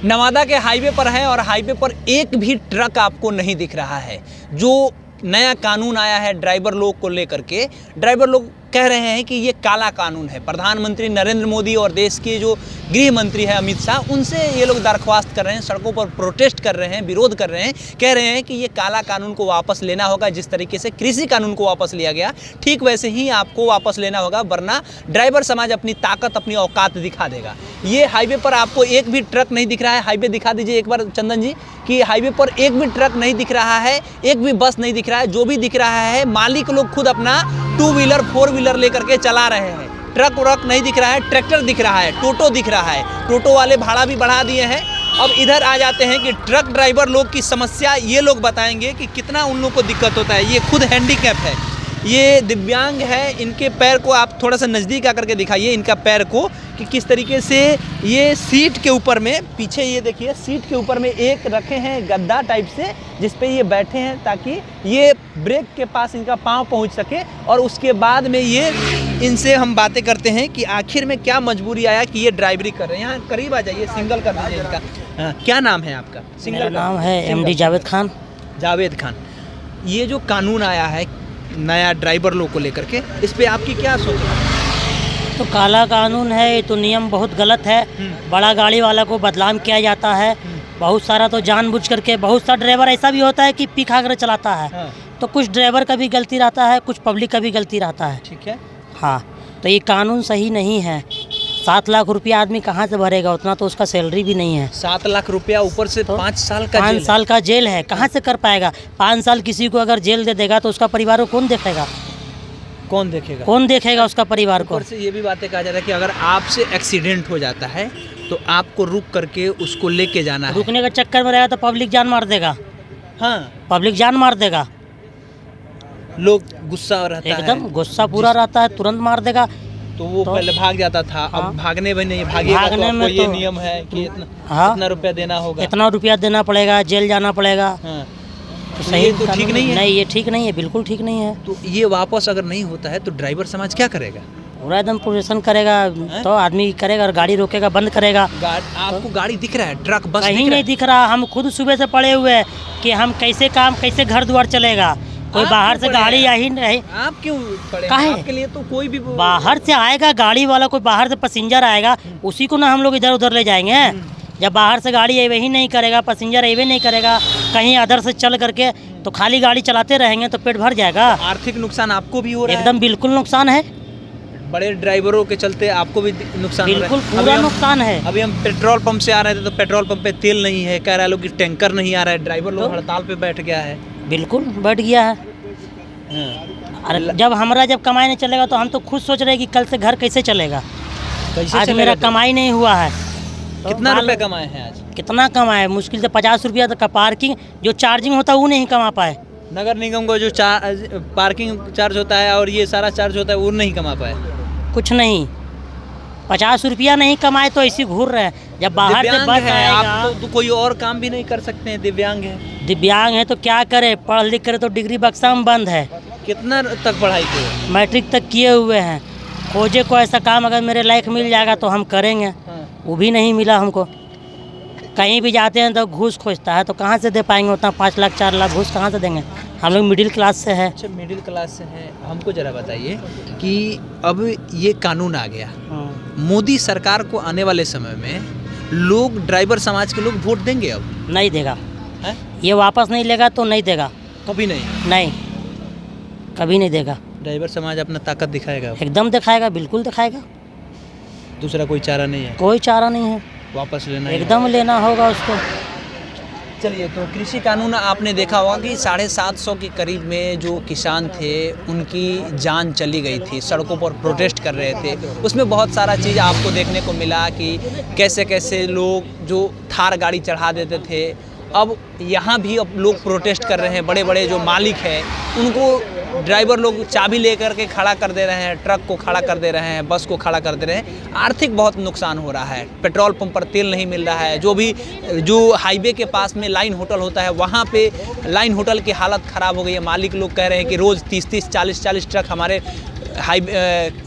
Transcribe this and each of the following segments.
नवादा के हाईवे पर है और हाईवे पर एक भी ट्रक आपको नहीं दिख रहा है। जो नया कानून आया है ड्राइवर लोग को लेकर के, ड्राइवर लोग कह रहे हैं कि ये काला कानून है। प्रधानमंत्री नरेंद्र मोदी और देश के जो गृह मंत्री हैं अमित शाह, उनसे ये लोग दरख्वास्त कर रहे हैं, सड़कों पर प्रोटेस्ट कर रहे हैं, विरोध कर रहे हैं, कह रहे हैं कि ये काला कानून को वापस लेना होगा। जिस तरीके से कृषि कानून को वापस लिया गया, ठीक वैसे ही आपको वापस लेना होगा, वरना ड्राइवर समाज अपनी ताकत, अपनी औकात दिखा देगा। ये हाईवे पर आपको एक भी ट्रक नहीं दिख रहा है। हाईवे दिखा दीजिए एक बार चंदन जी, कि हाईवे पर एक भी ट्रक नहीं दिख रहा है, एक भी बस नहीं दिख रहा है। जो भी दिख रहा है, मालिक लोग खुद अपना 2 व्हीलर 4 व्हीलर लेकर के चला रहे हैं। ट्रक व्रक नहीं दिख रहा है, ट्रैक्टर दिख रहा है, टोटो दिख रहा है। टोटो वाले भाड़ा भी बढ़ा दिए हैं। अब इधर आ जाते हैं कि ट्रक ड्राइवर लोग की समस्या, ये लोग बताएंगे कि कितना उन लोग को दिक्कत होता है। ये खुद हैंडीकैप है, ये दिव्यांग है। इनके पैर को आप थोड़ा सा नज़दीक आकर के दिखाइए इनका पैर को, कि किस तरीके से ये सीट के ऊपर में, पीछे ये देखिए सीट के ऊपर में एक रखे हैं गद्दा टाइप से, जिस पे ये बैठे हैं ताकि ये ब्रेक के पास इनका पाँव पहुंच सके। और उसके बाद में ये इनसे हम बातें करते हैं कि आखिर में क्या मजबूरी आया कि ये ड्राइवरी कर रहे हैं। यहाँ करीब आ जाइए, सिंगल कर दीजिए इनका। हाँ, क्या नाम है आपका? मेरा नाम है MD जावेद खान। जावेद खान, ये जो कानून आया है नया ड्राइवर लोग को लेकर के, इस पे आपकी क्या सोच है? तो काला कानून है, ये तो नियम बहुत गलत है। बड़ा गाड़ी वाला को बदनाम किया जाता है। बहुत सारा तो जानबूझ करके, बहुत सा ड्राइवर ऐसा भी होता है कि पी खा कर चलाता है। हाँ। तो कुछ ड्राइवर का भी गलती रहता है, कुछ पब्लिक का भी गलती रहता है। ठीक है। हाँ, तो ये कानून सही नहीं है। 7 लाख रुपया आदमी कहाँ से भरेगा? उतना तो उसका सैलरी भी नहीं है। 7 लाख रुपया, ऊपर से तो 5 साल का 5 जेल साल का जेल है। कहाँ से कर पाएगा? 5 साल किसी को अगर जेल दे देगा तो उसका परिवार को कौन देखेगा? कौन देखेगा? कौन देखेगा उसका परिवार को? ऊपर से ये भी बातें कहा जा रहा है कि अगर आपसे एक्सीडेंट हो जाता है तो आपको रुक करके उसको लेके जाना है। रुकने के चक्कर में रहेगा तो पब्लिक जान मार देगा। हाँ, पब्लिक जान मार देगा। लोग गुस्सा रहता है, एकदम गुस्सा पूरा रहता है, तुरंत मार देगा। तो वो तो पहले भाग जाता था। हाँ। अब भागने में नहीं भागेगा, भागने तो आपको में ये तो- नियम है कि हाँ। इतना रुपया देना होगा। इतना रुपया देना पड़ेगा, जेल जाना पड़ेगा। हाँ। तो तो ये तो ठीक नहीं है। नहीं, ये ठीक नहीं है, बिल्कुल ठीक नहीं है। तो ये वापस अगर नहीं होता है तो ड्राइवर समाज क्या करेगा? पूरा एकदम प्रोटेक्शन करेगा तो आदमी करेगा, और गाड़ी रोकेगा, बंद करेगा। आपको गाड़ी दिख रहा है, ट्रक बस कहीं दिख रहा नहीं है? दिख रहा। हम खुद सुबह से पड़े हुए हैं कि हम कैसे काम, कैसे घर द्वार चलेगा। कोई आप बाहर क्यों से पड़े गाड़ी हैं? आई नहीं। आप क्यों पड़े हैं? काहे? आपके लिए तो कोई भी बाहर से आएगा गाड़ी वाला, कोई बाहर से पैसेंजर आएगा, उसी को ना हम लोग इधर उधर ले जाएंगे। जब बाहर से गाड़ी अवे ही नहीं करेगा, पैसेंजर अवे नहीं करेगा, कहीं अदर से चल करके, तो खाली गाड़ी चलाते रहेंगे तो पेट भर जाएगा। आर्थिक नुकसान आपको भी हो रहा है। एकदम बिल्कुल नुकसान है, बड़े ड्राइवरों के चलते आपको भी नुकसान हो रहा है। बिल्कुल पूरा नुकसान है। अभी हम पेट्रोल पंप से आ रहे थे तो पेट्रोल पंप पे तेल नहीं है, कह रहा है लोग कि टैंकर नहीं आ रहा है। ड्राइवर लोग तो? हड़ताल पे बैठ गया है। बिल्कुल बैठ गया है। हाँ। अरे जब कमाई नहीं चलेगा तो हम तो खुद सोच रहे हैं कि कल से घर कैसे चलेगा। कैसे आज चलेगा मेरा तो? कमाई नहीं हुआ है। तो कितना मालूम- रुपए कमाए हैं आज? कितना कमाए? मुश्किल से 50 रुपया तक का पार्किंग, जो चार्जिंग होता है वो नहीं कमा पाए। नगर निगम को जो पार्किंग चार्ज होता है और ये सारा चार्ज होता है वो नहीं कमा पाए। कुछ नहीं, 50 रुपया नहीं कमाए तो ऐसे घूर रहे हैं। जब बाहर से दिव्यांग बस है, आएगा, आप तो कोई और काम भी नहीं कर सकते हैं, दिव्यांग है। दिव्यांग है तो क्या करे? पढ़ लिख करे तो डिग्री बक्सा में बंद है। कितना तक पढ़ाई की? मैट्रिक तक किए हुए हैं। खोजे को ऐसा काम अगर मेरे लायक मिल जाएगा तो हम करेंगे। हाँ। वो भी नहीं मिला हमको। कहीं भी जाते हैं तो घूस खोजता है, तो कहाँ से दे पाएंगे उतना? 5 लाख 4 लाख घूस कहाँ से देंगे? हम लोग मिडिल क्लास से है। अच्छा, मिडिल क्लास से हैं। हमको ज़रा बताइए कि अब ये कानून आ गया, मोदी सरकार को आने वाले समय में लोग, ड्राइवर समाज के लोग वोट देंगे? अब नहीं देगा। हैं? ये वापस नहीं लेगा तो नहीं देगा। कभी नहीं। नहीं, कभी नहीं देगा। ड्राइवर समाज अपना ताकत दिखाएगा अब। एकदम दिखाएगा, बिल्कुल दिखाएगा। दूसरा कोई चारा नहीं है, कोई चारा नहीं है, वापस लेना ही एकदम लेना होगा उसको। चलिए, तो कृषि कानून आपने देखा होगा कि 750 के करीब में जो किसान थे उनकी जान चली गई थी, सड़कों पर प्रोटेस्ट कर रहे थे। उसमें बहुत सारा चीज़ आपको देखने को मिला कि कैसे कैसे लोग जो थार गाड़ी चढ़ा देते थे, अब यहाँ भी अब लोग प्रोटेस्ट कर रहे हैं। बड़े बड़े जो मालिक हैं उनको ड्राइवर लोग चाबी लेकर के खड़ा कर दे रहे हैं, ट्रक को खड़ा कर दे रहे हैं, बस को खड़ा कर दे रहे हैं। आर्थिक बहुत नुकसान हो रहा है। पेट्रोल पंप पर तेल नहीं मिल रहा है। जो हाईवे के पास में लाइन होटल होता है वहाँ पे लाइन होटल की हालत ख़राब हो गई है। मालिक लोग कह रहे हैं कि रोज़ 30-30, 40-40 ट्रक हमारे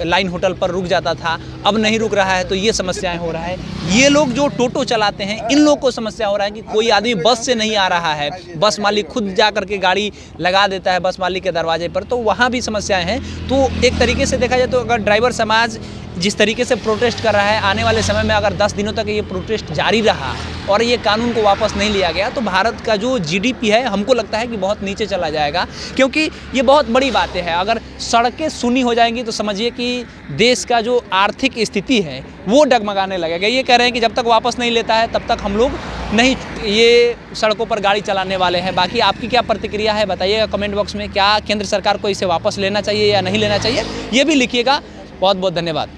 लाइन होटल पर रुक जाता था, अब नहीं रुक रहा है, तो ये समस्याएं हो रहा है। ये लोग जो टोटो चलाते हैं, इन लोग को समस्या हो रहा है कि कोई आदमी बस से नहीं आ रहा है, बस मालिक खुद जा करके गाड़ी लगा देता है बस मालिक के दरवाजे पर, तो वहाँ भी समस्याएं हैं। तो एक तरीके से देखा जाए तो अगर ड्राइवर समाज जिस तरीके से प्रोटेस्ट कर रहा है, आने वाले समय में अगर 10 दिनों तक ये प्रोटेस्ट जारी रहा और ये कानून को वापस नहीं लिया गया, तो भारत का जो जीडीपी है, हमको लगता है कि बहुत नीचे चला जाएगा। क्योंकि ये बहुत बड़ी बातें हैं, अगर सड़कें सूनी हो जाएंगी तो समझिए कि देश का जो आर्थिक स्थिति है वो डगमगाने लगेगा। ये कह रहे हैं कि जब तक वापस नहीं लेता है तब तक हम लोग नहीं ये सड़कों पर गाड़ी चलाने वाले हैं। बाकी आपकी क्या प्रतिक्रिया है बताइएगा कमेंट बॉक्स में। क्या केंद्र सरकार को इसे वापस लेना चाहिए या नहीं लेना चाहिए, ये भी लिखिएगा। बहुत बहुत धन्यवाद।